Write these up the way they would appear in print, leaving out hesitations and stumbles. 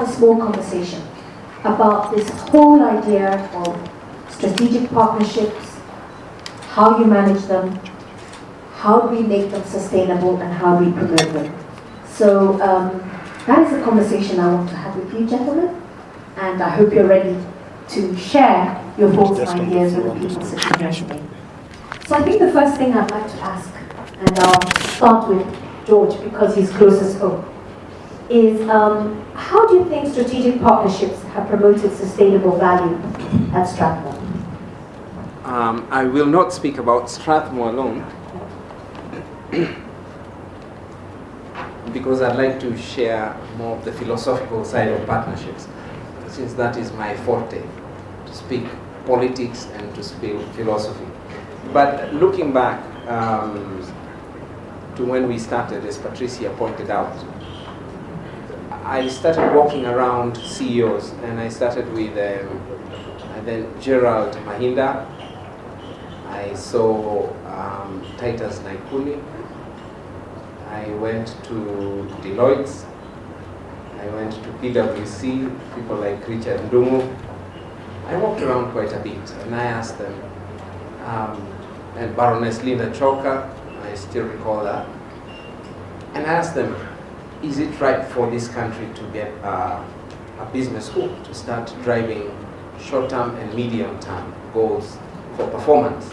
a small conversation about this whole idea of strategic partnerships, how you manage them, how do we make them sustainable, and how do we promote them. So that is a conversation I want to have with you, gentlemen, and I hope you're ready to share your thoughts and ideas with the people sitting here today. So I think the first thing I'd like to ask, and I'll start with George because he's closest home, is how do you think strategic partnerships have promoted sustainable value at Strathmore? I will not speak about Strathmore alone because I'd like to share more of the philosophical side of partnerships, since that is my forte, to speak politics and to speak philosophy. But looking back to when we started, as Patricia pointed out, I started walking around CEOs, and I started with then Gerald Mahinda. I saw Titus Naikuli. I went to Deloitte. I went to PwC, people like Richard Ndungu. I walked around quite a bit, and I asked them, and Baroness Linda Choka, I still recall that, and I asked them, is it right for this country to get a business school to start driving short-term and medium-term goals for performance?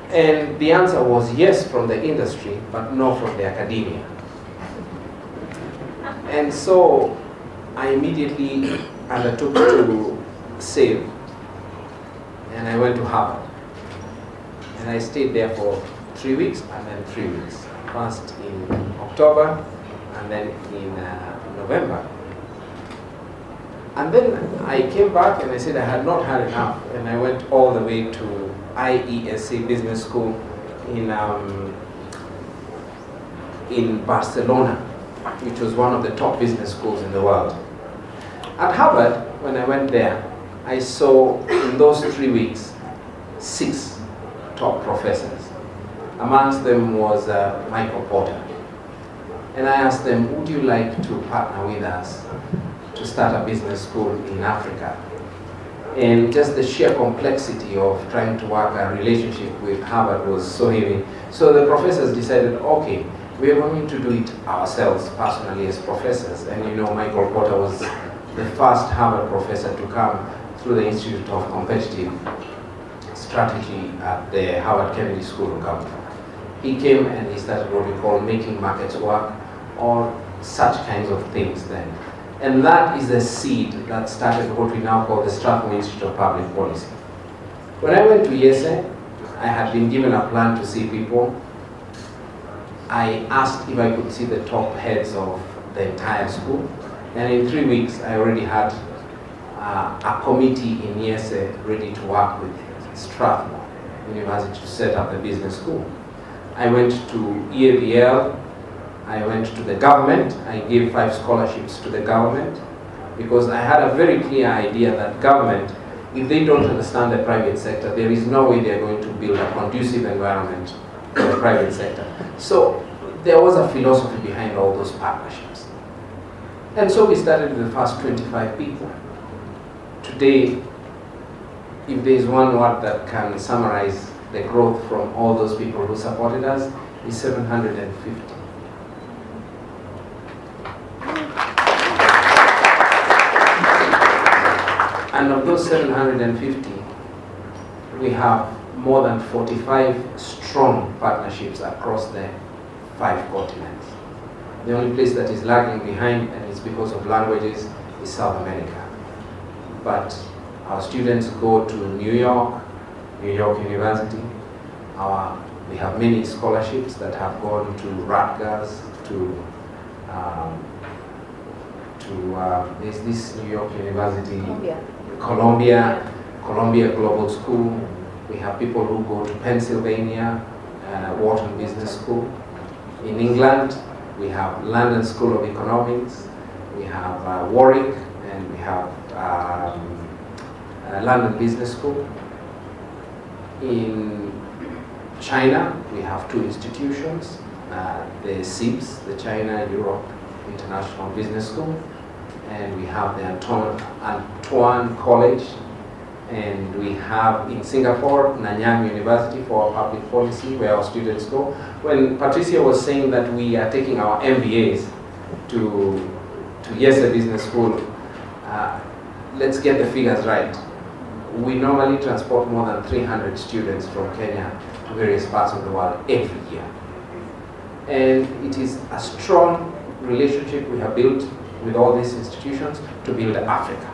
And the answer was yes from the industry, but no from the academia. And so I immediately undertook to save, and I went to Harvard. And I stayed there for 3 weeks, and then 3 weeks. First in October, and then in November. And then I came back and I said I had not had enough, and I went all the way to IESA Business School in Barcelona, which was one of the top business schools in the world. At Harvard, when I went there, I saw in those 3 weeks 6 top professors. Amongst them was Michael Porter. And I asked them, would you like to partner with us to start a business school in Africa? And just the sheer complexity of trying to work a relationship with Harvard was so heavy. So the professors decided, okay, we are going to do it ourselves, personally as professors. And you know, Michael Porter was the first Harvard professor to come through the Institute of Competitive Strategy at the Harvard Kennedy School of Government. He came and he started what we call making markets work, or such kinds of things then. And that is the seed that started what we now call the Strathmore Institute of Public Policy. When I went to IESA, I had been given a plan to see people. I asked if I could see the top heads of the entire school. And in 3 weeks, I already had a committee in IESA ready to work with Strathmore University to set up the business school. I went to EABL, I went to the government, I gave 5 scholarships to the government, because I had a very clear idea that government, if they don't understand the private sector, there is no way they're going to build a conducive environment for the private sector. So there was a philosophy behind all those partnerships. And so we started with the first 25 people. Today, if there is one word that can summarize the growth from all those people who supported us, is 750. And of those 750, we have more than 45 strong partnerships across the 5 continents. The only place that is lagging behind, and it's because of languages, is South America. But our students go to New York University. We have many scholarships that have gone to Rutgers, there's this New York University, Columbia Global School. We have people who go to Pennsylvania, Wharton Business School. In England, we have London School of Economics, we have Warwick, and we have London Business School. In China, we have 2 institutions, the CIBS, the China Europe International Business School, and we have the Antoine College, and we have in Singapore, Nanyang University for public policy, where our students go. When Patricia was saying that we are taking our MBAs to Yese Business School, let's get the figures right. We normally transport more than 300 students from Kenya to various parts of the world every year. And it is a strong relationship we have built with all these institutions to build Africa.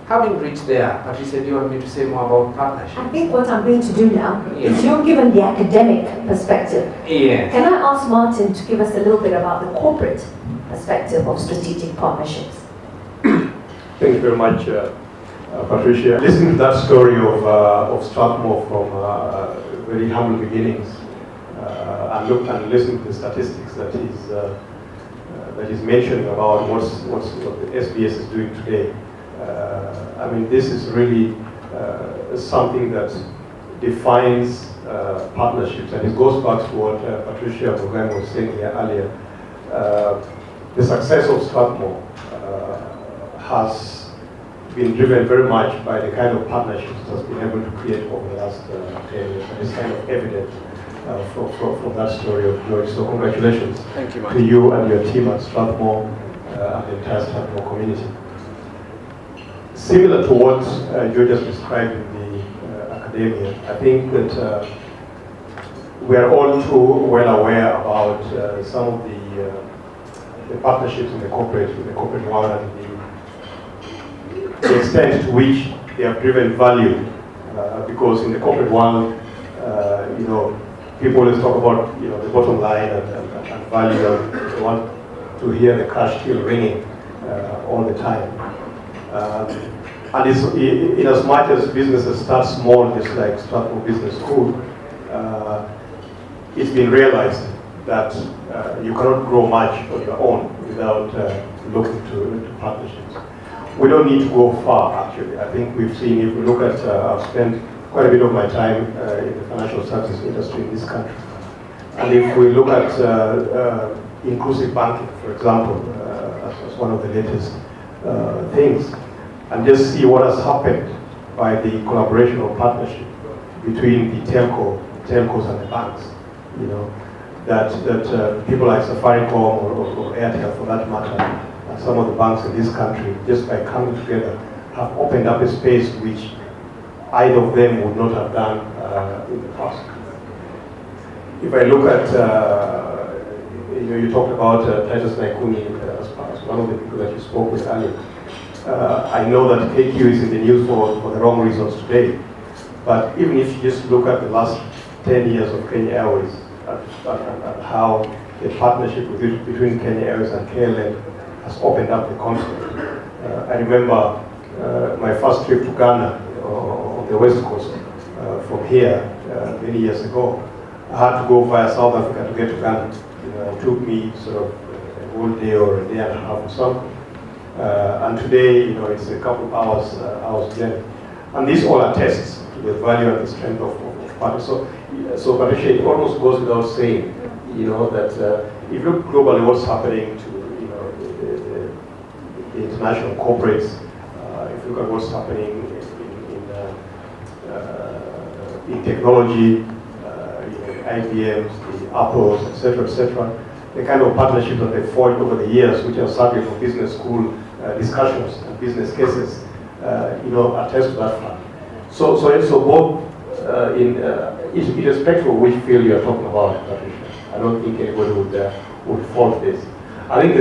Having reached there, Patricia, do you want me to say more about partnership? I think what I'm going to do now is you're given the academic perspective. Yes. Can I ask Martin to give us a little bit about the corporate perspective of strategic partnerships? Thank you very much, Patricia. Listening to that story of Strathmore from very humble beginnings, and look and listen to the statistics that he's mentioning about what the SBS is doing today. I mean, this is really something that defines partnerships, and it goes back to what Patricia was saying here earlier. The success of Strathmore has been driven very much by the kind of partnerships it has been able to create over the last 10 years, and it's kind of evident from that story of joy. So congratulations. Thank you, to you and your team at Strathmore and the entire Strathmore community. Similar to what you just described in the academia, I think that we are all too well aware about some of the partnerships in the corporate world and the extent to which they have driven value. Because in the corporate world, people always talk about the bottom line and value, and they want to hear the cash still ringing all the time. And it's, in as much as businesses start small, just like Strathmore Business School, it's been realized that you cannot grow much on your own without looking to partnerships. We don't need to go far, actually. I think we've seen, if we look at, I've spent quite a bit of my time in the financial services industry in this country. And if we look at inclusive banking, for example, as one of the latest things, and just see what has happened by the collaboration or partnership between the telcos and the banks. That people like Safaricom or Airtel, for that matter, and some of the banks in this country, just by coming together, have opened up a space which either of them would not have done in the past. If I look at, you talked about Titus Naikuni as one of the people that you spoke with earlier. I know that KQ is in the news for the wrong reasons today, but even if you just look at the last 10 years of Kenya Airways and how the partnership between Kenya Airways and KLM has opened up the continent. I remember my first trip to Ghana on the west coast from here many years ago. I had to go via South Africa to get to Ghana. It took me sort of a whole day or a day and a half or something. And today, it's a couple of hours journey. And this all attests to the value and the strength of partners. So Patricia, it almost goes without saying, that if you look globally, what's happening to, the international corporates, if you look at what's happening in technology, the IBMs, the Apples, etc., the kind of partnerships that they've forged over the years, which are subject of business school discussions and business cases, attest to that fact. So both irrespective of which field you are talking about, I don't think anybody would fault this. I think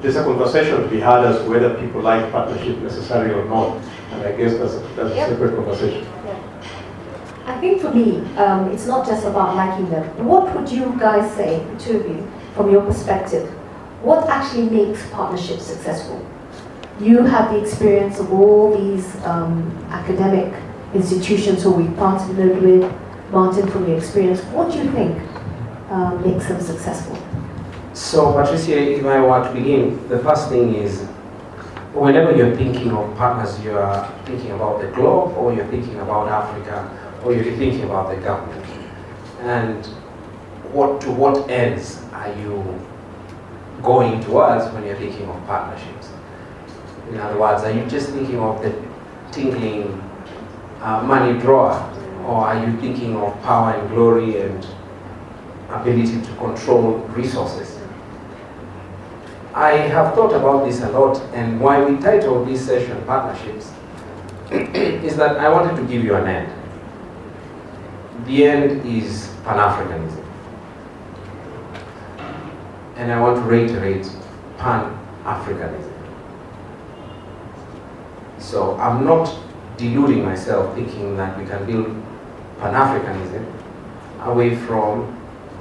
there's a conversation to be had as to whether people like partnership necessarily or not, and I guess that's a separate conversation. I think for me, it's not just about liking them. What would you guys say, the two of you, from your perspective? What actually makes partnerships successful? You have the experience of all these academic institutions who we've partnered with. Martin, from your experience, what do you think makes them successful? So, Patricia, if I were to begin, the first thing is, whenever you're thinking of partners, you are thinking about the globe, or you're thinking about Africa, or you're thinking about the government. And to what ends are you going towards when you're thinking of partnerships? In other words, are you just thinking of the tinkling money drawer, or are you thinking of power and glory and ability to control resources? I have thought about this a lot, and why we titled this session Partnerships is that I wanted to give you an end. The end is Pan-Africanism. And I want to reiterate Pan-Africanism. So I'm not deluding myself thinking that we can build Pan-Africanism away from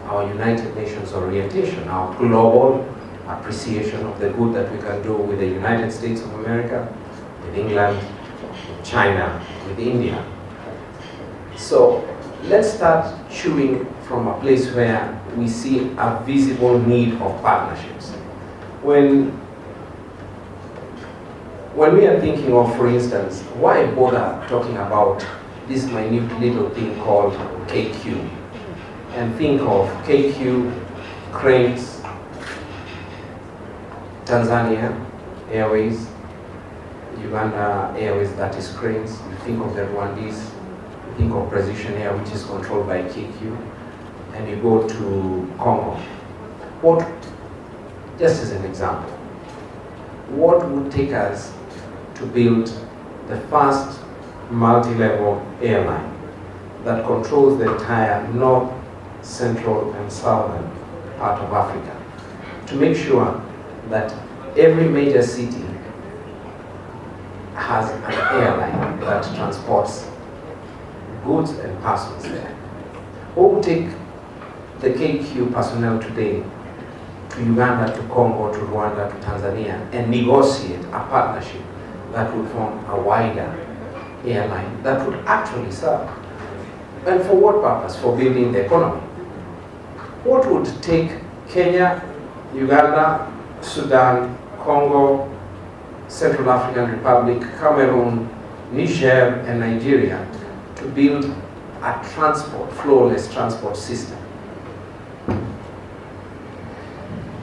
our United Nations orientation, our global appreciation of the good that we can do with the United States of America, with England, with China, with India. So let's start chewing from a place where we see a visible need of partnerships. When we are thinking of, for instance, why bother talking about this minute little thing called KQ? And think of KQ, cranes, Tanzania Airways, Uganda Airways, that is cranes. You think of the Rwandese, you think of Precision Air, which is controlled by KQ, and you go to Congo. What, just as an example, what would take us to build the first multi-level airline that controls the entire north, central, and southern part of Africa, to make sure that every major city has an airline that transports goods and persons there? What would take the KQ personnel today to Uganda, to Congo, to Rwanda, to Tanzania, and negotiate a partnership that would form a wider airline that would actually serve? And for what purpose? For building the economy. What would take Kenya, Uganda, Sudan, Congo, Central African Republic, Cameroon, Niger, and Nigeria to build a flawless transport system?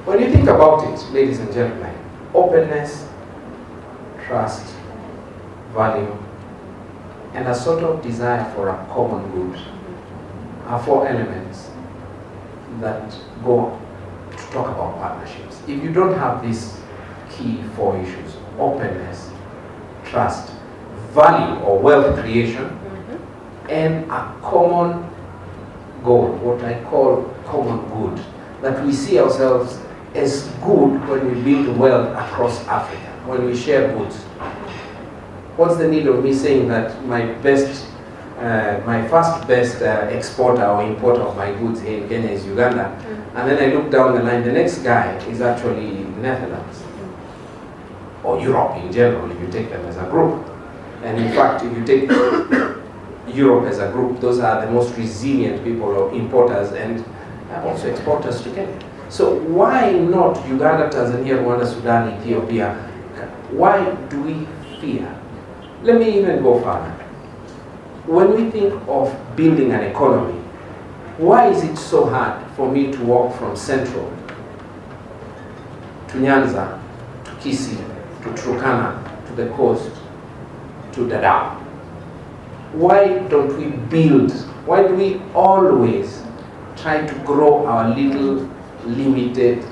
When you think about it, ladies and gentlemen, openness, trust, value, and a sort of desire for a common good are four elements that go to talk about partnerships. If you don't have these key four issues, openness, trust, value or wealth creation, and a common goal, what I call common good, that we see ourselves as good when we build wealth across Africa, when we share goods. What's the need of me saying that my first best exporter or importer of my goods here in Kenya is Uganda, and then I look down the line, the next guy is actually Netherlands, or Europe in general, if you take them as a group. And in fact, if you take Europe as a group, those are the most resilient people, or importers and also exporters to Kenya. So why not Uganda, Tanzania, Rwanda, Sudan, Ethiopia? Why do we fear? Let me even go further. When we think of building an economy, why is it so hard for me to walk from Central to Nyanza, to Kisii, to Turkana, to the coast, to Dadaab? Why don't we build? Why do we always try to grow our little limited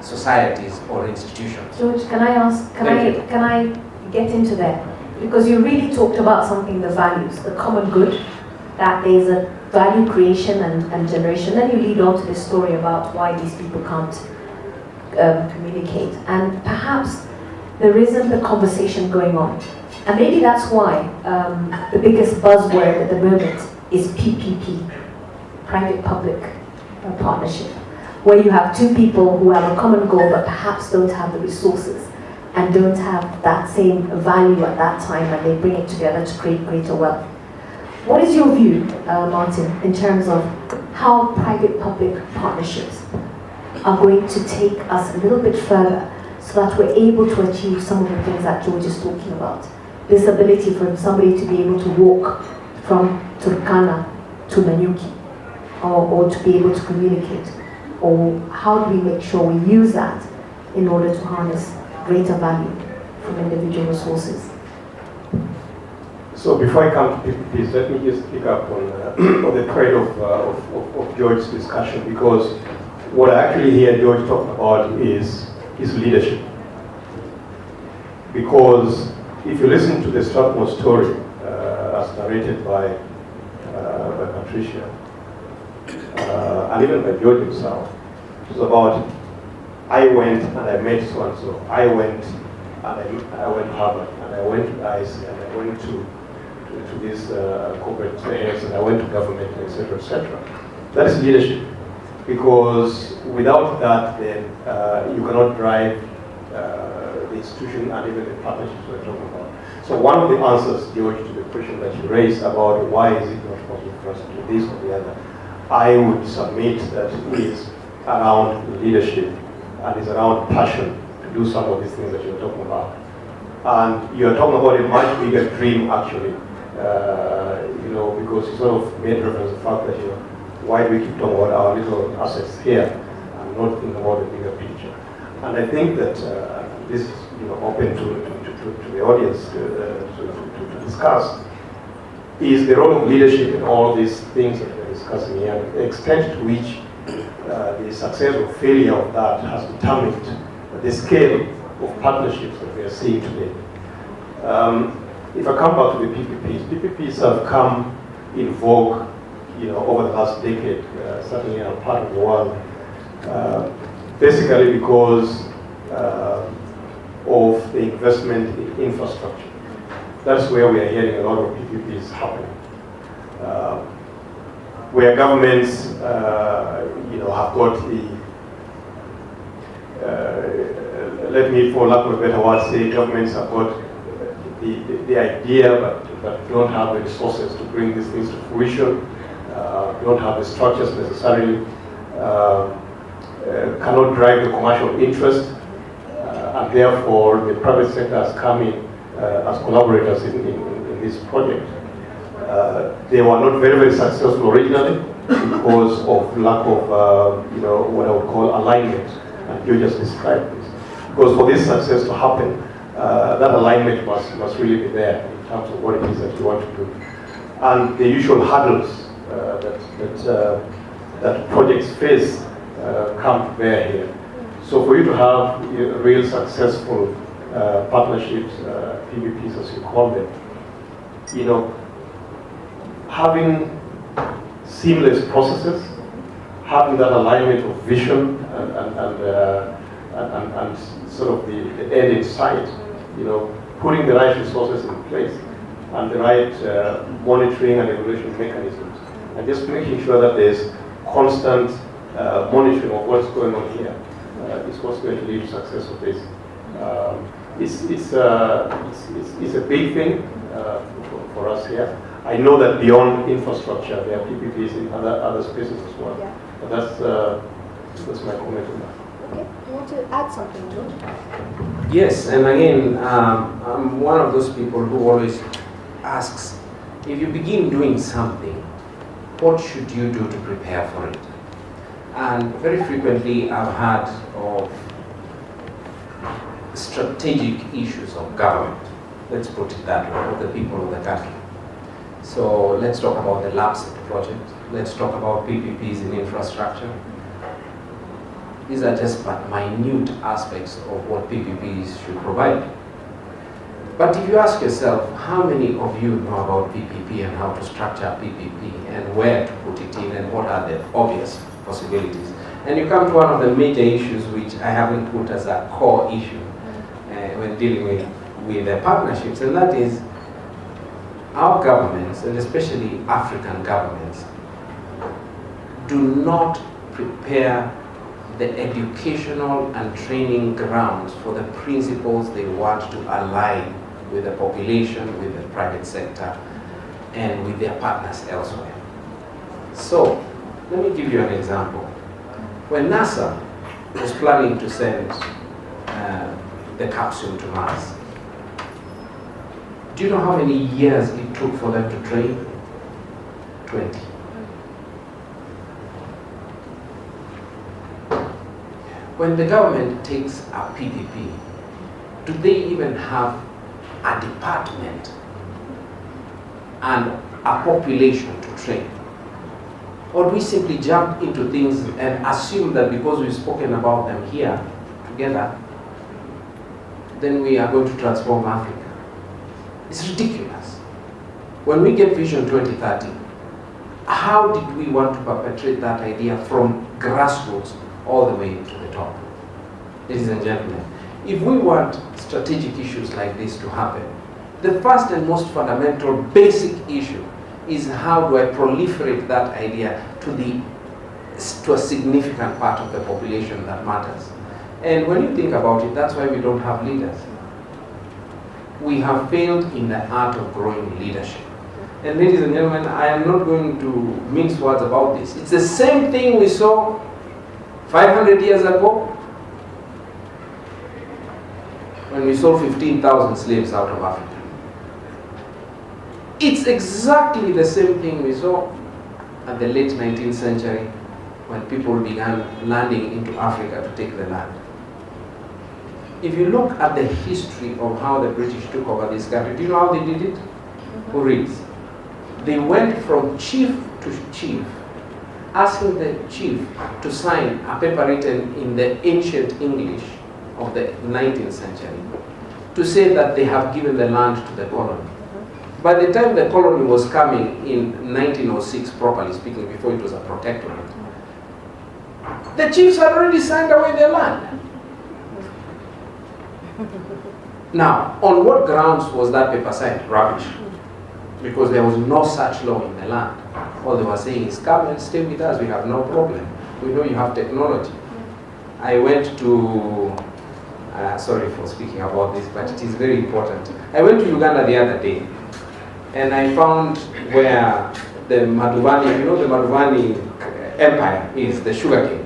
societies or institutions? George, can I get into that? Because you really talked about something, the values, the common good, that there's a value creation and generation. Then you lead on to the story about why these people can't communicate. And perhaps there isn't the conversation going on. And maybe that's why the biggest buzzword at the moment is PPP, private-public partnership, where you have two people who have a common goal but perhaps don't have the resources and don't have that same value at that time, and they bring it together to create greater wealth. What is your view, Martin, in terms of how private-public partnerships are going to take us a little bit further so that we're able to achieve some of the things that George is talking about? This ability for somebody to be able to walk from Turkana to Nanyuki, or to be able to communicate. Or how do we make sure we use that in order to harness greater value from individual resources. So before I come to PPPs, let me just pick up on the thread of George's discussion, because what I actually hear George talking about is leadership. Because if you listen to the Strathmore story, as narrated by Patricia, and even by George himself, it was about, I went and I met so-and-so, I went and I went to Harvard, and I went to IC, and I went to these corporate areas, and I went to government, etc., etc. That is leadership, because without that, then you cannot drive the institution and even the partnerships we're talking about. So one of the answers, George, to the question that you raised about why is it not possible for us to do this or the other, I would submit that it is around leadership and is around passion to do some of these things that you're talking about. And you're talking about a much bigger dream, actually, because you sort of made reference to the fact that, why do we keep talking about our little assets here and not think about the bigger picture? And I think that this is open to the audience to discuss, is the role of leadership in all these things that we're discussing here, and the extent to which the success or failure of that has determined the scale of partnerships that we are seeing today. If I come back to the PPPs have come in vogue, over the last decade, certainly in our part of the world, basically because of the investment in infrastructure. That's where we are hearing a lot of PPPs happening. Where governments, have got let me, for lack of a better word, say governments have got the idea, but don't have the resources to bring these things to fruition, don't have the structures necessarily, cannot drive the commercial interest, and therefore the private sector has come in as collaborators in this project. They were not very, very successful originally because of lack of, what I would call alignment, and you just described this. Because for this success to happen, that alignment must really be there in terms of what it is that you want to do. And the usual hurdles that projects face come to bear here. So for you to have real successful partnerships, PPPs as you call them, having seamless processes, having that alignment of vision and sort of the end in sight, putting the right resources in place and the right monitoring and evaluation mechanisms, and just making sure that there's constant monitoring of what's going on here is what's going to lead to success of this. It's a big thing for us here. I know that beyond infrastructure, there are PPPs in other spaces as well. Yeah. But that's my comment on that. Okay, you want to add something, George? Yes, and again, I'm one of those people who always asks, if you begin doing something, what should you do to prepare for it? And very frequently I've heard of strategic issues of government, let's put it that way, of the people of the country. So let's talk about the LAPSET project, let's talk about PPPs in infrastructure. These are just but minute aspects of what PPPs should provide. But if you ask yourself, how many of you know about PPP and how to structure PPP and where to put it in and what are the obvious possibilities? And you come to one of the major issues which I haven't put as a core issue when dealing with the partnerships, and that is our governments, and especially African governments, do not prepare the educational and training grounds for the principles they want to align with the population, with the private sector, and with their partners elsewhere. So, let me give you an example. When NASA was planning to send the capsule to Mars, do you know how many years it took for them to train? 20. when the government takes a PPP, do they even have a department and a population to train? Or do we simply jump into things and assume that because we've spoken about them here together, then we are going to transform Africa? It's ridiculous. When we get Vision 2030, how did we want to perpetrate that idea from grassroots all the way to the top? Ladies and gentlemen, if we want strategic issues like this to happen, the first and most fundamental basic issue is how do I proliferate that idea to a significant part of the population that matters. And when you think about it, that's why we don't have leaders. We have failed in the art of growing leadership. And ladies and gentlemen, I am not going to mince words about this. It's the same thing we saw 500 years ago when we sold 15,000 slaves out of Africa. It's exactly the same thing we saw at the late 19th century when people began landing into Africa to take the land. If you look at the history of how the British took over this country, do you know how they did it? Who reads? They went from chief to chief, asking the chief to sign a paper written in the ancient English of the 19th century to say that they have given the land to the colony. By the time the colony was coming in 1906, properly speaking, before it was a protectorate, the chiefs had already signed away their land. Now, on what grounds was that paper signed? Rubbish. Because there was no such law in the land. All they were saying is, come and stay with us, we have no problem. We know you have technology. I went to, sorry for speaking about this, but it is very important. I went to Uganda the other day, and I found where the Maduvani, you know the Maduvani Empire is, the sugarcane.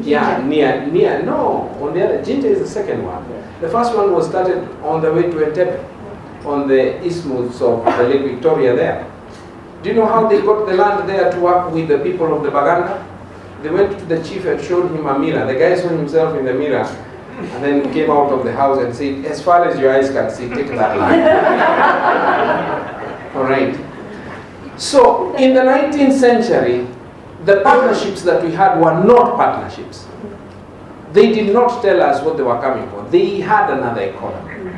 Yeah, near, no, on the other, Ginger is the second one. The first one was started on the way to Entebbe, on the isthmus of the Lake Victoria there. Do you know how they got the land there to work with the people of the Baganda? They went to the chief and showed him a mirror. The guy saw himself in the mirror and then came out of the house and said, as far as your eyes can see, take that land. All right. So in the 19th century, the partnerships that we had were not partnerships. They did not tell us what they were coming for. They had another economy.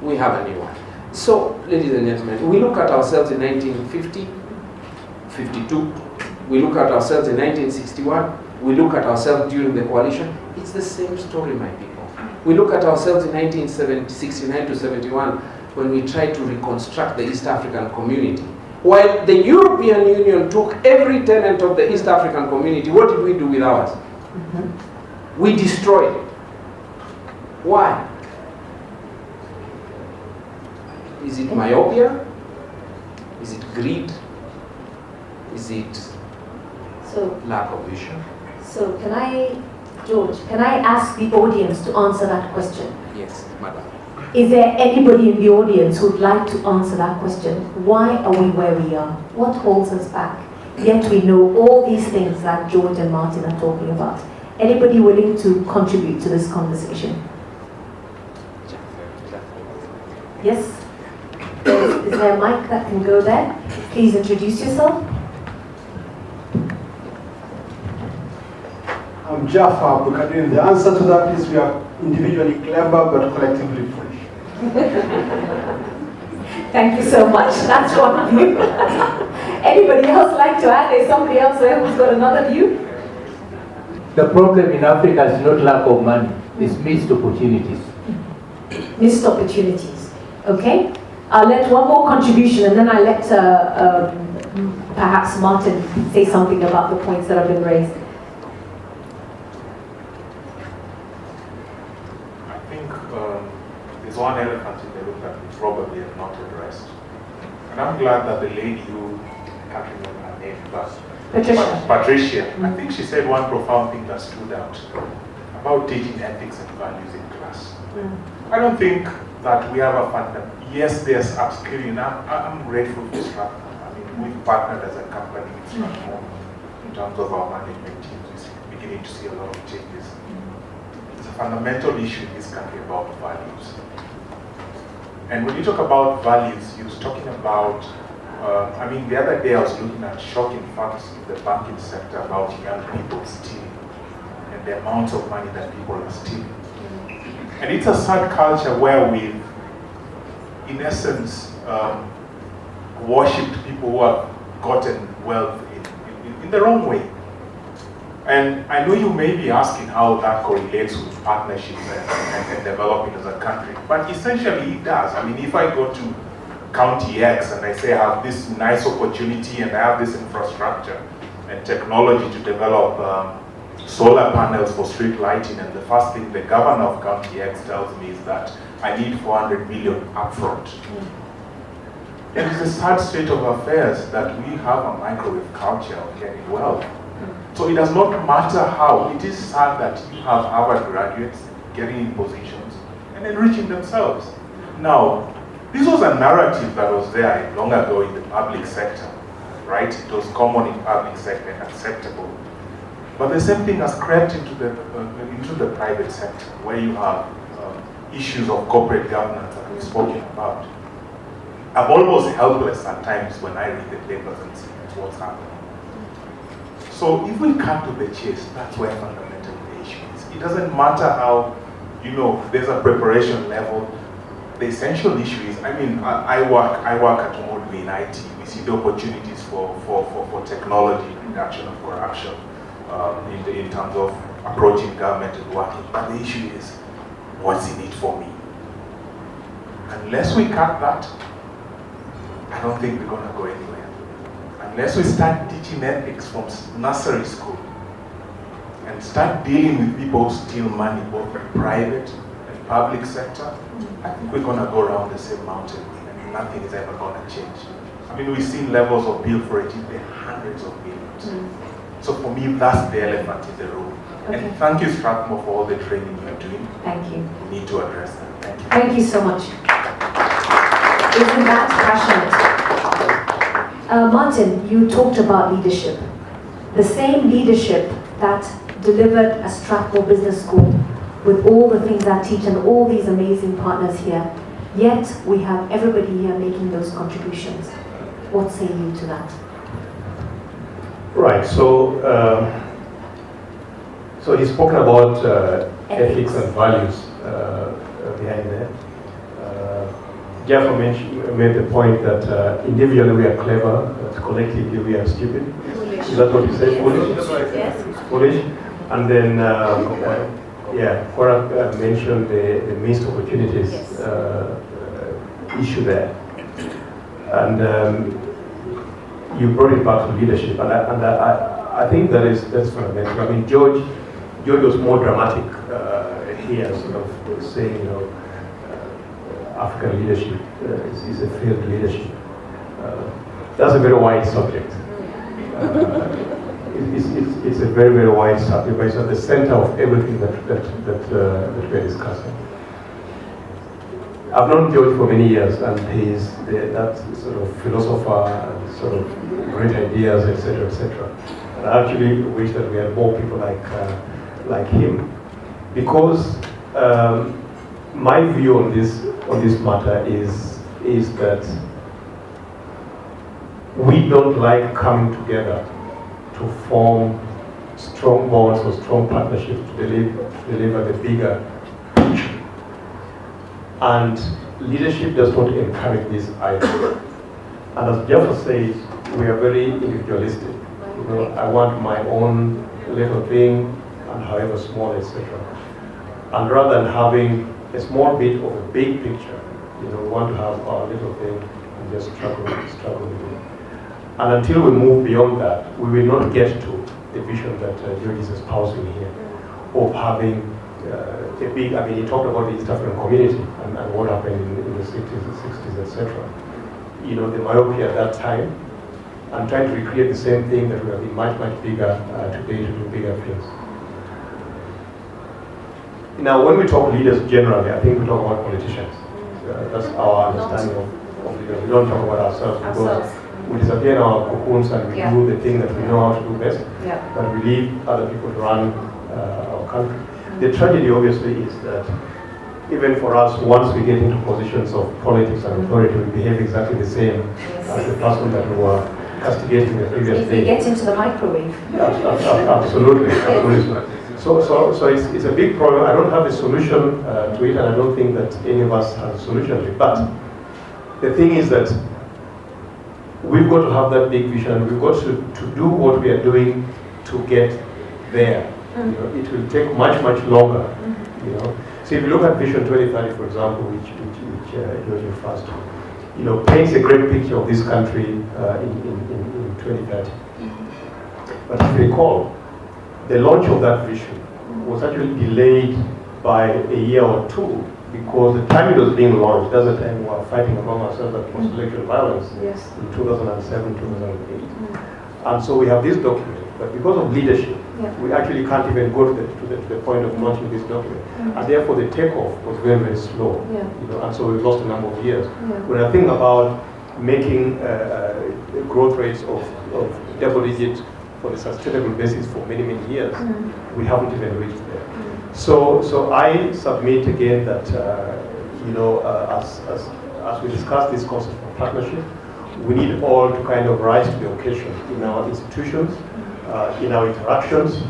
We have a new one. So, ladies and gentlemen, we look at ourselves in 1950, 52. We look at ourselves in 1961. We look at ourselves during the coalition. It's the same story, my people. We look at ourselves in 1969 to 71 when we tried to reconstruct the East African community. While the European Union took every tenet of the East African community, what did we do with ours? We destroyed it. Why? Is it myopia? Is it greed? Is it lack of vision? So George, can I ask the audience to answer that question? Yes, madam. Is there anybody in the audience who would like to answer that question? Why are we where we are? What holds us back? Yet we know all these things that George and Martin are talking about. Anybody willing to contribute to this conversation? Yes? Is there a mic that can go there? Please introduce yourself. I'm Jafar Abdulkadir. The answer to that is we are individually clever but collectively foolish. Thank you so much. That's one view. Anybody else like to add? There's somebody else there who's got another view? The problem in Africa is not lack of money, it's missed opportunities. Missed opportunities. Okay? I'll let one more contribution and then I'll let perhaps Martin say something about the points that have been raised. I think there's one elephant in the room that we probably have not addressed. And I'm glad that the lady who, I can't remember her name, but Patricia, I think she said one profound thing that stood out about teaching ethics and values in class. I don't think that we have a fundamental. Yes, there's upskilling. I'm grateful for Strathmore. I mean, we've partnered as a company with Strathmore in terms of our management teams. We beginning to see a lot of changes. It's a fundamental issue in this country about values. And when you talk about values, he was talking about, the other day I was looking at shocking facts in the banking sector about young people stealing and the amounts of money that people are stealing. And it's a sad culture where we've, in essence, worshipped people who have gotten wealth in the wrong way. And I know you may be asking how that correlates with partnerships and developing as a country, but essentially it does. If I go to County X and I say I have this nice opportunity and I have this infrastructure and technology to develop solar panels for street lighting, and the first thing the governor of County X tells me is that I need 400 million upfront. It is a sad state of affairs that we have a microwave culture of getting wealth. So it does not matter how. It is sad that you have Harvard graduates getting in positions and enriching themselves. Now, this was a narrative that was there long ago in the public sector, right? It was common in public sector and acceptable. But the same thing has crept into the private sector, where you have issues of corporate governance that we've spoken about. I'm almost helpless at times when I read the papers and see what's happening. So if we cut to the chase, that's where fundamental the issue is. It doesn't matter how, there's a preparation level. The essential issue is, I work at Omodu in IT. We see the opportunities for technology, reduction of corruption, in terms of approaching government and working. But the issue is, what's in it for me? Unless we cut that, I don't think we're going to go anywhere. Unless we start teaching ethics from nursery school and start dealing with people who steal money, both in private and public sector, I think we're going to go around the same mountain and nothing is ever going to change. We've seen levels of bill for it in the hundreds of millions. So for me, that's the elephant in the room. Okay. And thank you, Strathmore, for all the training you're doing. Thank you. We need to address that. Thank you. Thank you so much. Isn't that passionate? Martin, you talked about leadership. The same leadership that delivered a Strathmore Business School with all the things I teach and all these amazing partners here, yet we have everybody here making those contributions. What say you to that? Right, so he's spoken about ethics and values behind there. Jeff made the point that individually we are clever, but collectively we are stupid. Foolish. Is that what you said? Foolish? Yes. Foolish. And then, Cora mentioned the missed opportunities issue there. And you brought it back to leadership, and I think that's fundamental. George was more dramatic here, sort of saying, African leadership is a failed leadership. That's a very wide subject. It's a very, very wide subject, but it's at the center of everything that we're discussing. I've known George for many years, and he's that sort of philosopher and sort of great ideas, etc., etc. And I actually wish that we had more people like him, because my view on this matter is that we don't like coming together to form strong bonds or strong partnerships to deliver the bigger picture. And leadership does not encourage this either. And as Jeff says, we are very individualistic. I want my own little thing, and however small, etc. And rather than having a small bit of a big picture, we want to have our little thing and just struggle with it. And until we move beyond that, we will not get to the vision that George is espousing here of having a big, he talked about the East African community and what happened in the 60s, etc. The myopia at that time, and trying to recreate the same thing that would have been much, much bigger today to do bigger things. Now, when we talk leaders generally, I think we talk about politicians. That's our understanding of leaders. We don't talk about ourselves because We disappear in our cocoons and we Yeah. do the thing that we know how to do best, Yeah. but we leave other people to run our country. The tragedy, obviously, is that even for us, once we get into positions of politics and authority, we behave exactly the same as the person that we were castigating the previous If we day. get into the microwave. Absolutely, absolutely. So it's a big problem. I don't have a solution to it, and I don't think that any of us has a solution to it. But the thing is that we've got to have that big vision. We've got to do what we are doing to get there. You know, it will take much, much longer. You know. So if you look at Vision 2030, for example, which George refers to, you know, paints a great picture of this country in 2030. But if you recall, the launch of that vision was actually delayed by a year or two because the time it was being launched, that's the time we were fighting among ourselves at post-election violence Yes. in 2007, 2008. And so we have this document, but because of leadership, we actually can't even go to the point of launching this document. And therefore the takeoff was very, very slow. Yeah. You know, and so we've lost a number of years. Yeah. When I think about making growth rates of double digit on a sustainable basis for many, many years, we haven't even reached there. So I submit again that, you know, as we discuss this concept of partnership, we need all to kind of rise to the occasion in our institutions, in our interactions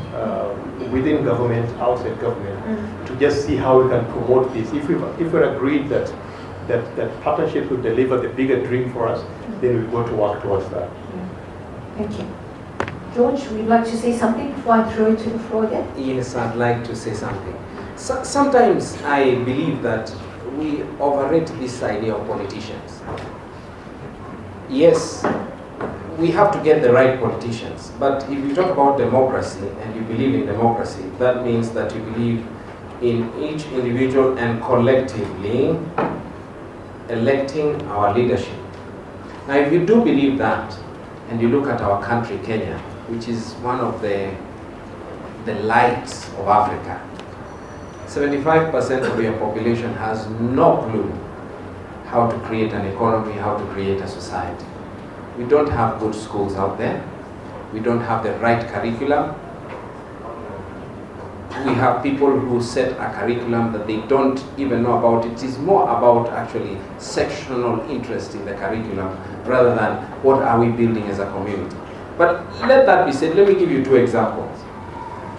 within government, outside government, to just see how we can promote this. If we're agreed that partnership will deliver the bigger dream for us, then we go to work towards that. Thank you. George, would you like to say something before I throw it to the floor again? Yes, I'd like to say something. Sometimes I believe that we overrate this idea of politicians. Yes, we have to get the right politicians, but if you talk about democracy and you believe in democracy, that means that you believe in each individual and collectively electing our leadership. Now, if you do believe that, and you look at our country, Kenya, which is one of the lights of Africa, 75% of your population has no clue how to create an economy, how to create a society. We don't have good schools out there. We don't have the right curriculum. We have people who set a curriculum that they don't even know about. It is more about actually sectional interest in the curriculum rather than what are we building as a community. But let that be said. Let me give you two examples.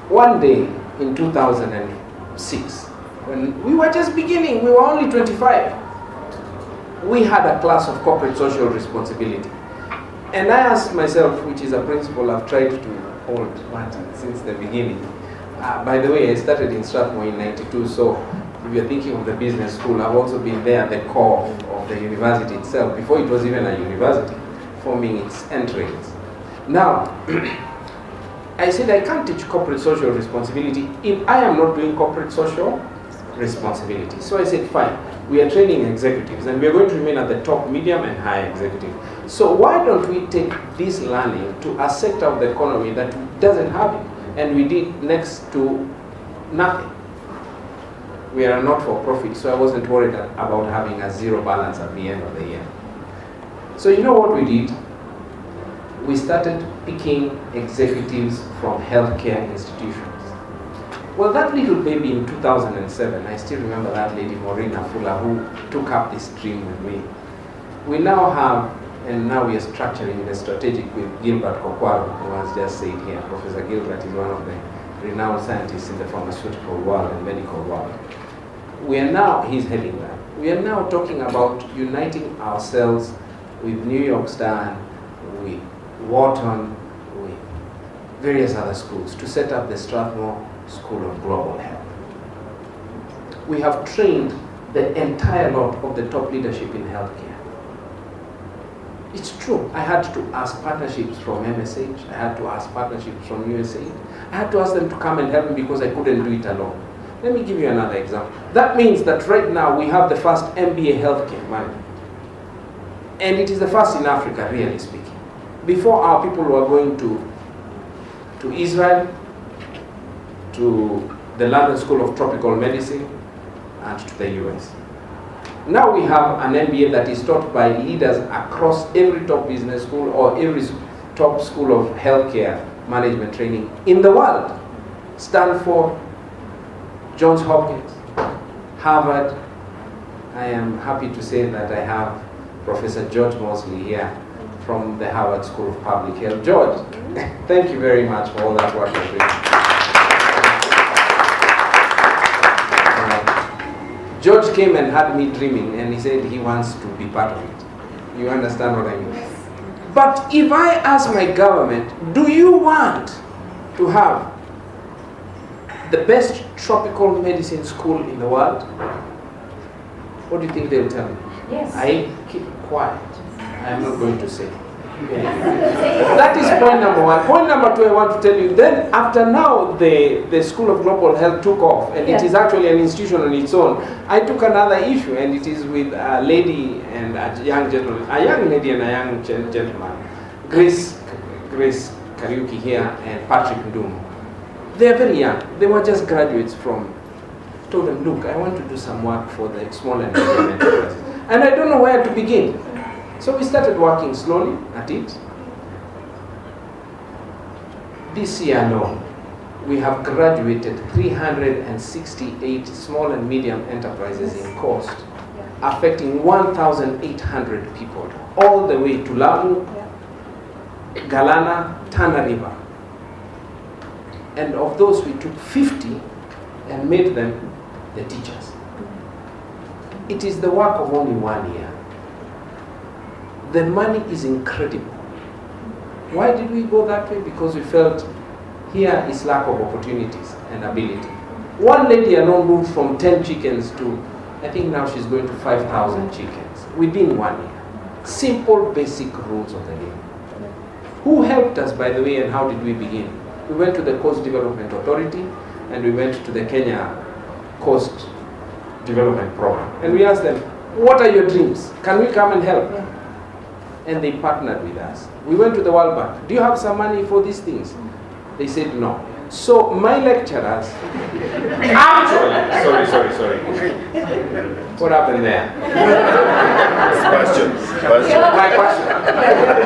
One day in 2006, when we were just beginning, we were only 25, we had a class of corporate social responsibility. And I asked myself, which is a principle I've tried to hold since the beginning. By the way, I started in Strathmore in '92, so if you're thinking of the business school, I've also been there at the core of the university itself, before it was even a university, forming its entrails. Now, I said I can't teach corporate social responsibility if I am not doing corporate social responsibility. So I said, fine, we are training executives and we are going to remain at the top, medium and high executive. So why don't we take this learning to a sector of the economy that doesn't have it? And we did next to nothing. We are not for profit, so I wasn't worried about having a zero balance at the end of the year. So you know what we did? We started picking executives from healthcare institutions. Well, that little baby in 2007, I still remember that lady, Maureen Afula, who took up this dream with me. We now have, and now we are structuring the strategic with Gilbert Kokwaro, who has just said here. Professor Gilbert is one of the renowned scientists in the pharmaceutical world and medical world. We are now, he's heading that. We are now talking about uniting ourselves with New York Star, with Wharton, with various other schools to set up the Strathmore School of Global Health. We have trained the entire lot of the top leadership in healthcare. It's true, I had to ask partnerships from MSH, I had to ask partnerships from USAID. I had to ask them to come and help me because I couldn't do it alone. Let me give you another example. That means that right now we have the first MBA healthcare man. And it is the first in Africa, really speaking. Before, our people were going to Israel, to the London School of Tropical Medicine, and to the US. Now we have an MBA that is taught by leaders across every top business school or every top school of healthcare management training in the world. Stanford, Johns Hopkins, Harvard. I am happy to say that I have Professor George Mosley here from the Harvard School of Public Health. George, thank you very much for all that work you're doing. George came and had me dreaming, and he said he wants to be part of it. You understand what I mean? But if I ask my government, do you want to have the best tropical medicine school in the world? What do you think they'll tell me? Yes. I keep quiet. I'm not going to say. That is point number one. Point number two, I want to tell you, then after now the School of Global Health took off, and it is actually an institution on its own. I took another issue, and it is with a lady and a young gentleman, a young lady and a young gentleman, Grace Kariuki here and Patrick Ndumu. They are very young. They were just graduates from. Told them, look, I want to do some work for the small and medium enterprises, and I don't know where to begin. So we started working slowly at it. This year alone, we have graduated 368 small and medium enterprises in cost, affecting 1,800 people, all the way to Lamu, Galana, Tana River. And of those, we took 50 and made them the teachers. It is the work of only 1 year. The money is incredible. Why did we go that way? Because we felt here is lack of opportunities and ability. One lady alone moved from 10 chickens to, I think now she's going to 5,000 chickens within 1 year. Simple, basic rules of the game. Who helped us, by the way, and how did we begin? We went to the Coast Development Authority, and we went to the Kenya Coast Development Program. And we asked them, what are your dreams? Can we come and help? And they partnered with us. We went to the World Bank. Do you have some money for these things? They said no. So my lecturers, actually, sorry. What happened there? Question. My question.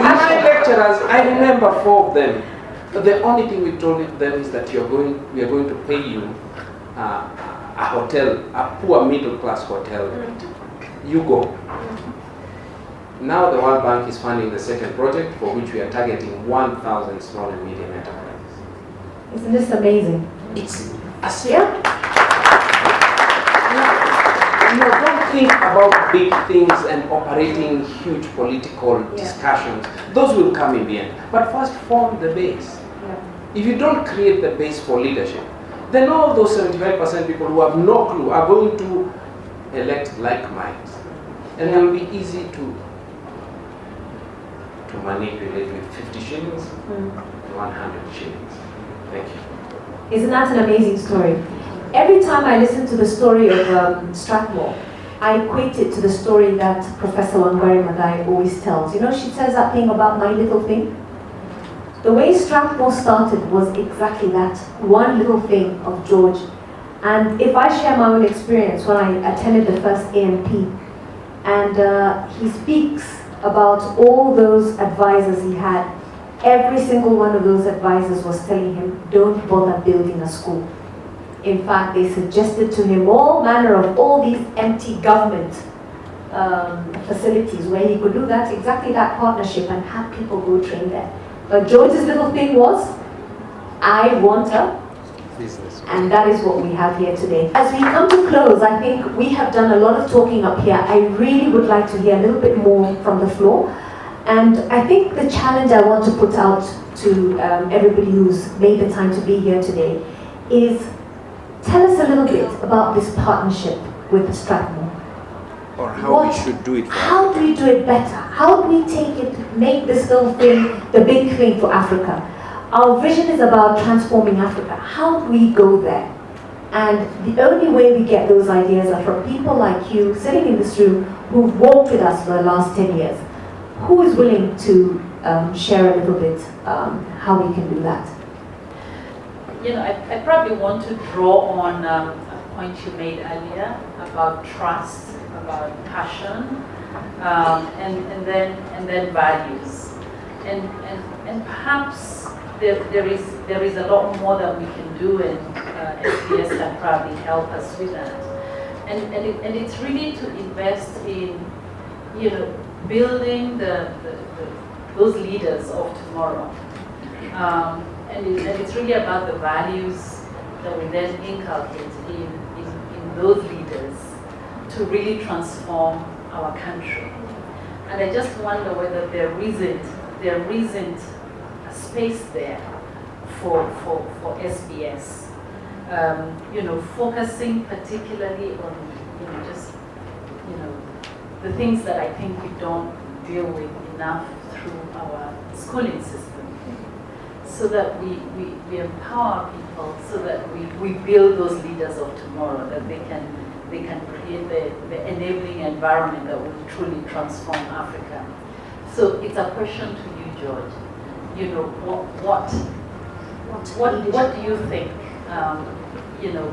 My lecturers, I remember 4 of them. But the only thing we told them is that we are going to pay you a hotel, a poor middle class hotel. You go. Now the World Bank is funding the second project, for which we are targeting 1,000 small and medium enterprises. Isn't this amazing? It's a don't think about big things and operating huge political discussions. Those will come in the end. But first form the base. If you don't create the base for leadership, then all those 75% people who have no clue are going to elect like minds. And it will be easy to manipulate with 50 shillings to 100 shillings. Thank you. Isn't that an amazing story? Every time I listen to the story of Strathmore, I equate it to the story that Professor Wangari Maathai always tells. You know, she says that thing about my little thing. The way Strathmore started was exactly that, one little thing of George. And if I share my own experience when I attended the first AMP, and he speaks about all those advisors he had, every single one of those advisors was telling him, don't bother building a school. In fact, they suggested to him all manner of all these empty government facilities where he could do that, exactly that partnership, and have people go train there. But George's little thing was, I want a business. And that is what we have here today. As we come to close, I think we have done a lot of talking up here. I really would like to hear a little bit more from the floor. And I think the challenge I want to put out to everybody who's made the time to be here today is, tell us a little bit about this partnership with Strathmore. Or how we should do it. How do we do it better? How do we take it, make this little thing the big thing for Africa? Our vision is about transforming Africa. How do we go there? And the only way we get those ideas are from people like you sitting in this room who've walked with us for the last 10 years. Who is willing to share a little bit how we can do that? You know, I probably want to draw on a point you made earlier about trust passion, and then values, and perhaps there is a lot more that we can do, and SBS can probably help us with that. And it's really to invest in, building those leaders of tomorrow. And it's really about the values that we then inculcate in those leaders to really transform our country. And I just wonder whether there isn't a space there for SBS. Focusing particularly on, the things that I think we don't deal with enough through our schooling system, so that we empower people, so that we build those leaders of tomorrow, that they can create the enabling environment that will truly transform Africa. So it's a question to you, George. What do you think?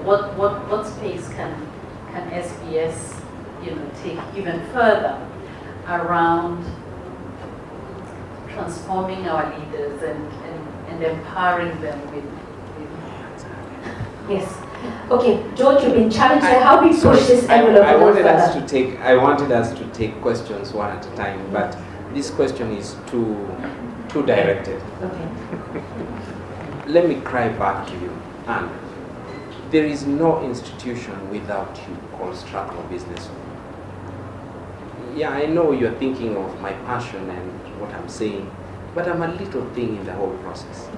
What space can SBS take even further around transforming our leaders and empowering them with Yes. Okay, George, you've been challenged. How do we push this envelope? I wanted us to take questions one at a time, but this question is too directed. Okay. Let me cry back to you, Anne. There is no institution without you called Strathmore Business School. Yeah, I know you're thinking of my passion and what I'm saying, but I'm a little thing in the whole process.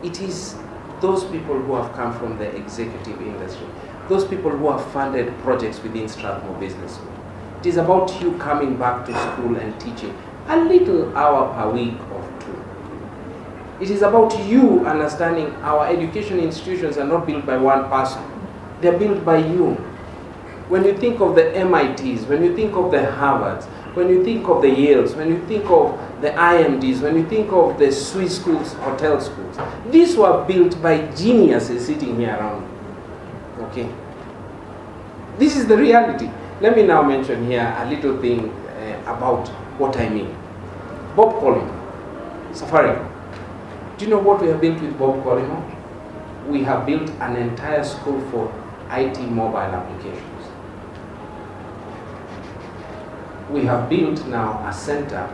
It is those people who have come from the executive industry, those people who have funded projects within Strathmore Business School. It is about you coming back to school and teaching a little hour per week or two. It is about you understanding our education institutions are not built by one person. They're built by you. When you think of the MITs, when you think of the Harvards, when you think of the Yales, when you think of the IMDs, when you think of the Swiss schools, hotel schools, these were built by geniuses sitting here around. Okay? This is the reality. Let me now mention here a little thing about what I mean. Bob Collymore, Safaricom. Do you know what we have built with Bob Collymore? We have built an entire school for IT mobile applications. We have built now a center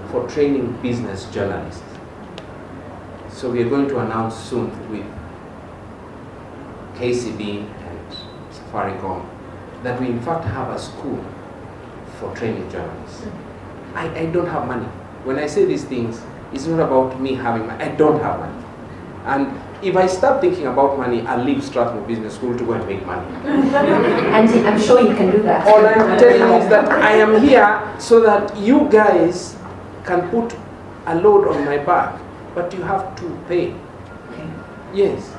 for training business journalists. So we are going to announce soon with KCB and Safaricom that we in fact have a school for training journalists. I don't have money. When I say these things, it's not about me having money. I don't have money. And if I start thinking about money, I'll leave Strathmore Business School to go and make money. And I'm sure you can do that. All I'm telling you is that I am here so that you guys can put a load on my back, but you have to pay. Okay. Yes.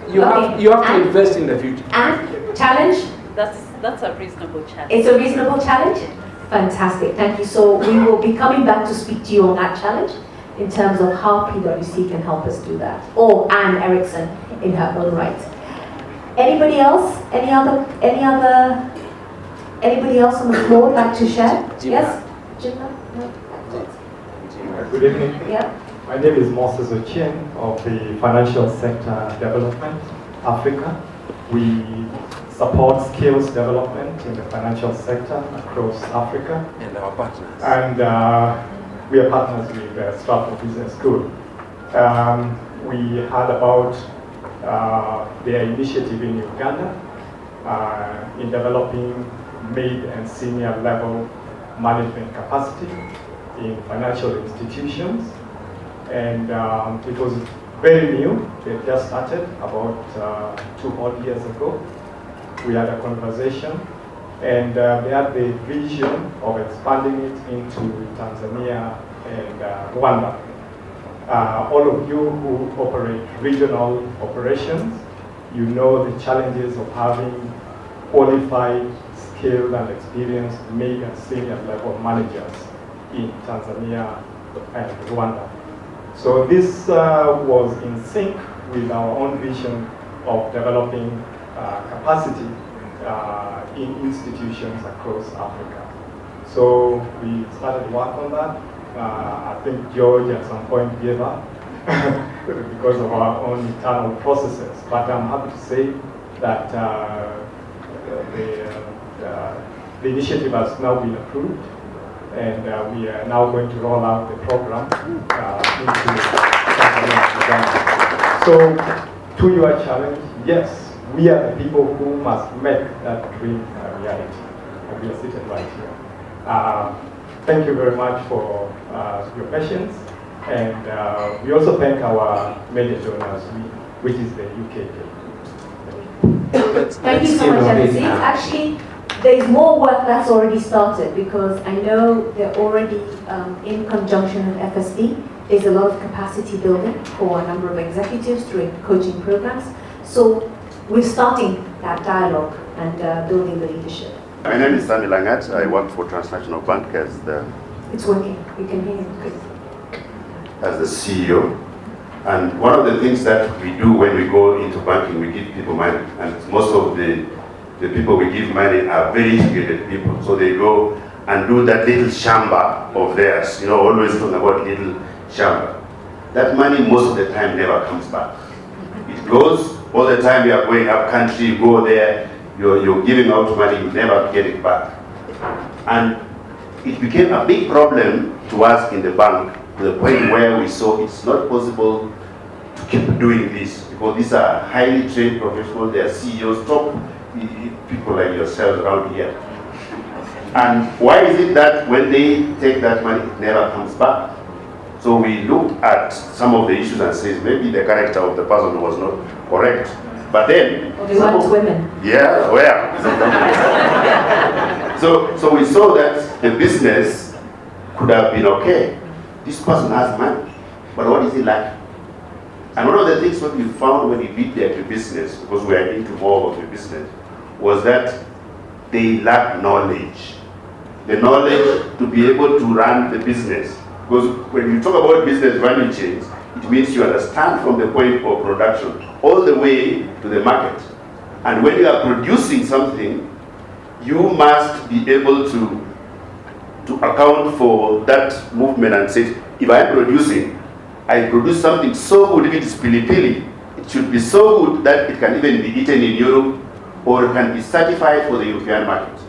You have to invest in the future. And challenge? That's a reasonable challenge. It's a reasonable challenge? Fantastic, thank you. So we will be coming back to speak to you on that challenge in terms of how PwC can help us do that. Or Anne Erickson in her own right. Anybody else? Anybody else on the floor like to share? Yes? Njenga? Good evening. Yeah. My name is Moses Ochen of the Financial Sector Development Africa. We support skills development in the financial sector across Africa. And our partners. And we are partners with Strathmore Business School. We heard about their initiative in Uganda in developing mid and senior level management capacity in financial institutions. And it was very new. They just started about 2 odd years ago. We had a conversation, and they had the vision of expanding it into Tanzania and Rwanda. All of you who operate regional operations, you know the challenges of having qualified, skilled, and experienced mid and senior level managers in Tanzania and Rwanda. So this was in sync with our own vision of developing capacity in institutions across Africa. So we started work on that. I think George at some point gave up because of our own internal processes. But I'm happy to say that the initiative has now been approved, and we are now going to roll out the program into Uganda. So, to your challenge, yes, we are the people who must make that dream a reality. And we are seated right here. Thank you very much for your patience, and we also thank our major donors, which is the UK. Thank you so much, MC. Actually, there is more work that's already started, because I know they're already in conjunction with FSD. There's a lot of capacity building for a number of executives through coaching programs. So we're starting that dialogue and building the leadership. My name is Sami Langat. I work for Transnational Bank as the... It's working. We can hear you. As the CEO. And one of the things that we do when we go into banking, we give people money. And most of the people we give money are very educated people. So they go and do that little shamba of theirs. You know, always talking about little shamba. That money most of the time never comes back. It goes all the time. You are going up country, you go there, you're giving out money, you never get it back. And it became a big problem to us in the bank, to the point where we saw it's not possible to keep doing this, because these are highly trained professionals, they are CEOs, top people like yourselves around here. And why is it that when they take that money, it never comes back? So we looked at some of the issues and says maybe the character of the person was not correct. But then, they want women. Yeah, where? So we saw that the business could have been okay. This person has money, but what is he like? And one of the things that we found when we did the agribusiness, because we are into more of the business, was that they lack knowledge. The knowledge to be able to run the business. Because when you talk about business value chains, it means you understand from the point of production all the way to the market. And when you are producing something, you must be able to account for that movement and say, if I am producing, I produce something so good, if it is pili-pili, it should be so good that it can even be eaten in Europe, or it can be certified for the European market.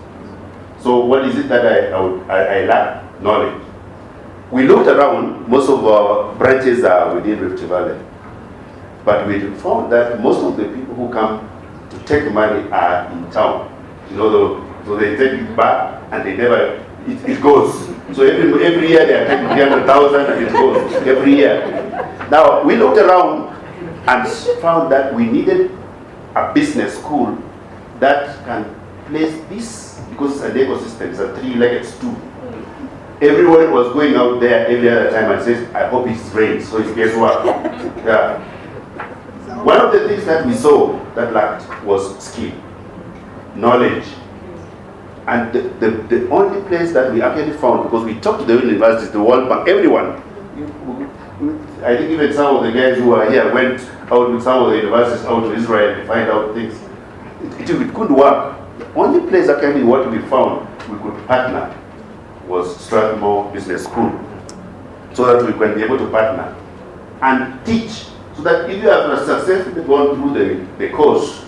So what is it that I lack? Knowledge. We looked around, most of our branches are within Rift Valley. But we found that most of the people who come to take money are in town. You know, so they take it back and they never, it goes. So every year they are taking 300,000 and it goes every year. Now, we looked around and found that we needed a business school that can place this, because it's an ecosystem, it's a three-legged stool. Everyone was going out there every other time and says, I hope it's rain, so it's guess what? Yeah. One of the things that we saw that lacked was skill, knowledge. And the only place that we actually found, because we talked to the universities, the World Bank, everyone, I think even some of the guys who are here went out with some of the universities out to Israel to find out things. It could work. The only place actually what we found we could partner was Strathmore Business School, so that we can be able to partner and teach, so that if you have successfully gone through the course,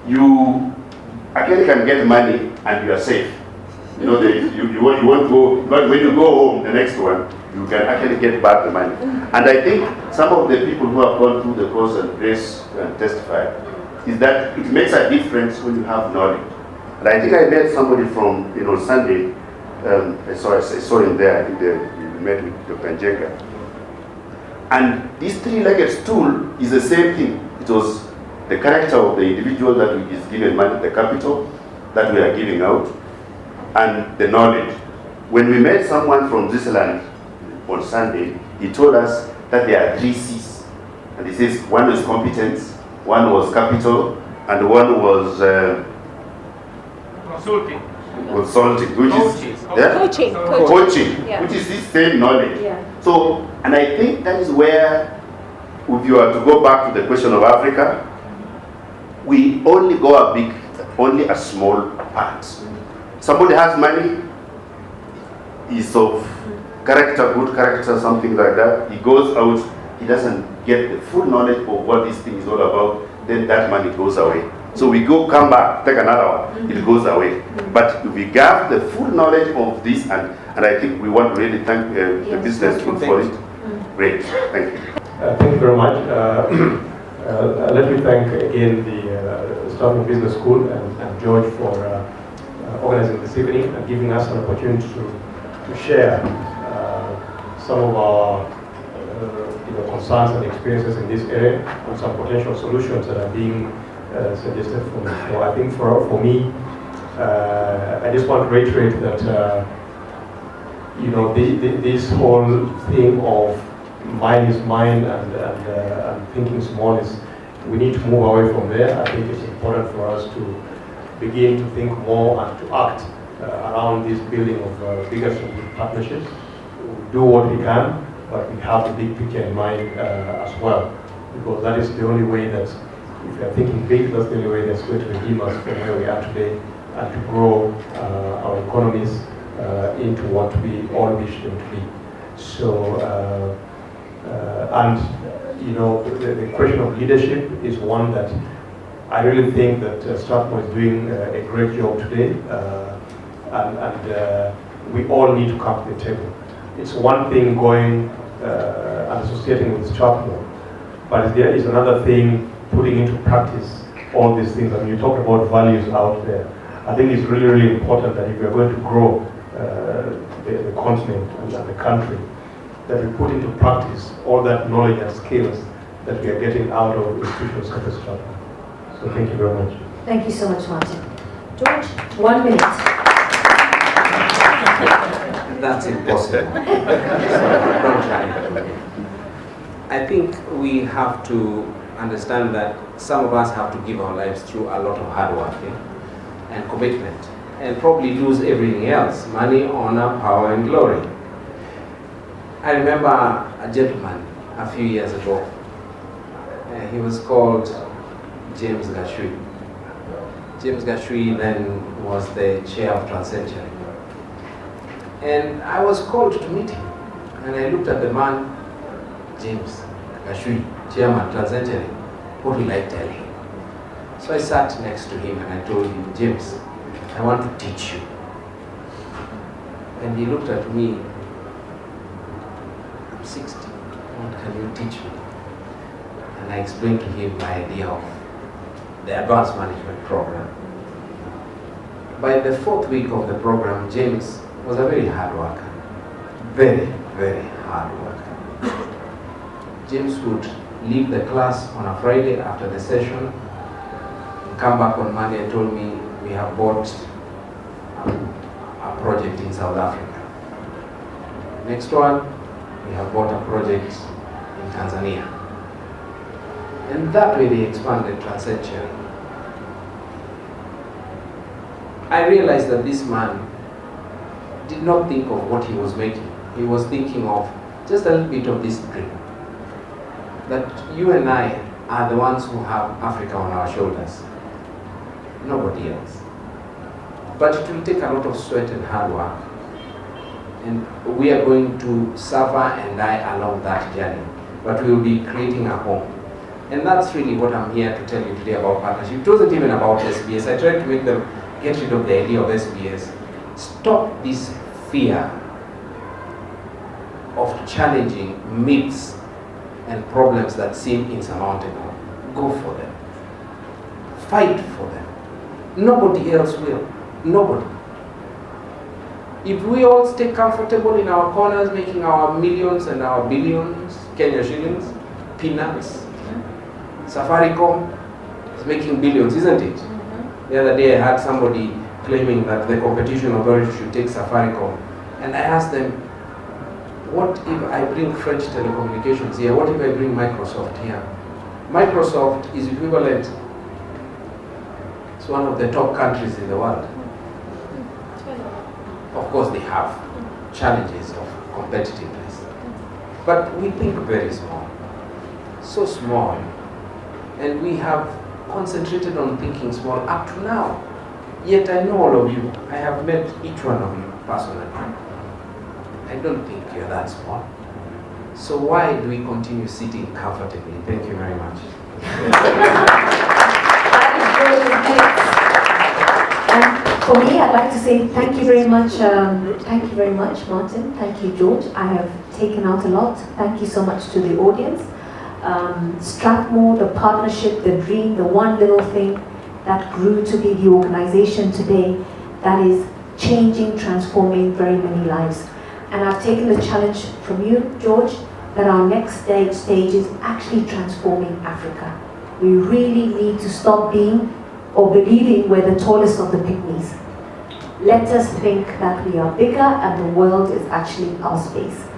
you actually can get money and you are safe. You know, you won't go, but when you go home, the next one, you can actually get back the money. And I think some of the people who have gone through the course and grace and testify is that it makes a difference when you have knowledge. And I think I met somebody from, Sunday. I saw him there. I think we met with Dr. Njenga. And this three-legged stool is the same thing. It was the character of the individual that is given money, the capital that we are giving out, and the knowledge. When we met someone from Switzerland on Sunday, he told us that there are 3 C's. And he says one was competence, one was capital, and one was consulting, which is coaching, yeah. Which is this same knowledge. Yeah. So, and I think that is where, if you are to go back to the question of Africa, we only go a bit only a small part. Somebody has money, is of character, good character, something like that. He goes out, he doesn't get the full knowledge of what this thing is all about, then that money goes away. So we come back, take another one, it goes away. But if we got the full knowledge of this, and I think we want to really thank the business school for it. Great, thank you. Thank you very much. Let me thank again the Strathmore Business School and George for organizing this evening and giving us an opportunity to share some of our concerns and experiences in this area and some potential solutions that are being suggested for me. So I think for me, I just want to reiterate that this whole thing of mine is mine and thinking small is, we need to move away from there. I think it's important for us to begin to think more and to act around this building of bigger strategic partnerships. We do what we can, but we have the big picture in mind as well, because that is the only way that, if we are thinking big, that's the only way that's going to redeem us from where we are today and to grow our economies into what we all wish them to be. So, the question of leadership is one that I really think that Strathmore is doing a great job today, and we all need to come to the table. It's one thing going and associating with Strathmore, but there is another thing putting into practice all these things. I mean, you talk about values out there. I think it's really, really important that if we are going to grow the continent and the country, that we put into practice all that knowledge and skills that we are getting out of institutions such as Strathmore. So thank you very much. Thank you so much, Martin. George, 1 minute. That's impossible. Don't try. I think we have to understand that some of us have to give our lives through a lot of hard work and commitment, and probably lose everything else: money, honor, power, and glory. I remember a gentleman a few years ago. He was called James Gashui. James Gashui then was the chair of Transcentury. And I was called to meet him. And I looked at the man, James Gashui, chairman, Transcentury. What will I tell him? So I sat next to him and I told him, James, I want to teach you. And he looked at me, I'm 60, what can you teach me? And I explained to him my idea of the advanced management program. By the 4th week of the program, James was a very hard worker. Very, very hard worker. James would leave the class on a Friday after the session, come back on Monday and told me, we have bought a project in South Africa. Next one, we have bought a project in Tanzania. And that way they expanded Transcentury. I realized that this man did not think of what he was making. He was thinking of just a little bit of this dream. That you and I are the ones who have Africa on our shoulders. Nobody else. But it will take a lot of sweat and hard work. And we are going to suffer and die along that journey. But we will be creating a home. And that's really what I'm here to tell you today about partnership. It wasn't even about SBS. I tried to make them get rid of the idea of SBS. Stop this fear of challenging myths and problems that seem insurmountable. Go for them. Fight for them. Nobody else will. Nobody. If we all stay comfortable in our corners, making our millions and our billions, Kenya shillings, peanuts, Safaricom is making billions, isn't it? The other day I had somebody claiming that the competition authority should take Safaricom. And I asked them, what if I bring French telecommunications here? What if I bring Microsoft here? Microsoft is equivalent. It's one of the top countries in the world. Of course they have challenges of competitiveness. But we think very small. So small. And we have concentrated on thinking small up to now. Yet I know all of you. I have met each one of you personally. I don't think you're that small. So why do we continue sitting comfortably? Thank you very much. And for me, I'd like to say thank you very much, Martin. Thank you, George. I have taken out a lot. Thank you so much to the audience. Strathmore, the partnership, the dream, the one little thing that grew to be the organization today that is changing, transforming very many lives. And I've taken the challenge from you, George, that our next stage is actually transforming Africa. We really need to stop being or believing we're the tallest of the pygmies. Let us think that we are bigger and the world is actually our space.